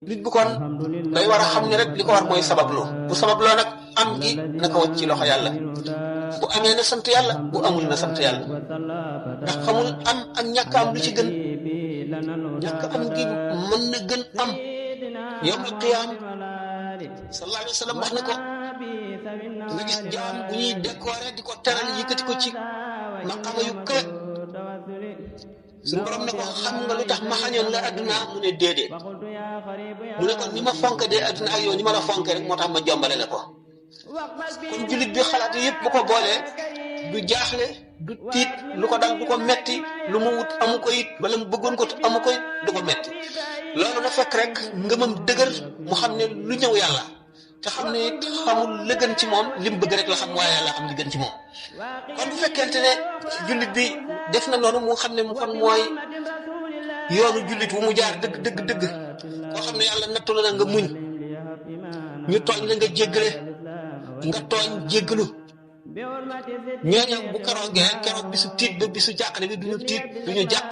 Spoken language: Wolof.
nit bu kon day war a xam ne rek li ko war mooy sababloo bu sababloo nag am gi na ko wacc ci loxo yàlla bu amee na sant yàlla bu amul na sant yàlla ndax xamul am ak ñàkk am lu ci gën ñàkk am gi mën na gën am yawmal qiyaam sallallahu alayhi wa sallam wax na ko nga gis jaam bu ñuy décorer di ko teral yëkkati ko ci maqama yu kawe suñu borom ne ko xam nga lu tax ma xañoon la adduna mu ne déedéet mu ne kon ni ma fonk dee adduna ak yow ni ma la fonk rek moo tax ma jombale la ko kon jullit bi xalaat yëpp bu ko boolee du jaaxle du tiit lu ko dal du ko metti lu mu wut amu ko it wala mu bëggoon ko amu ko it du ko metti loolu na fekk rek ngëmam dëgër mu xam ne lu ñëw yàlla te xam ne it xamul la gën ci moom li mu bëgg rek la xam waaye yàlla xam li gën ci moom kon bu fekkente ne jullit bi def na noonu mu xam ne mu kon mooy yoonu jullit wu mu jaar dëgg koo xam ne yàlla nattu la nga muñ ñu tooñ la nga jéggale nga tooñ jéggalu ñooñu bu keroog bisu tiit ba bisu jàqare bi duñu tiit duñu jàq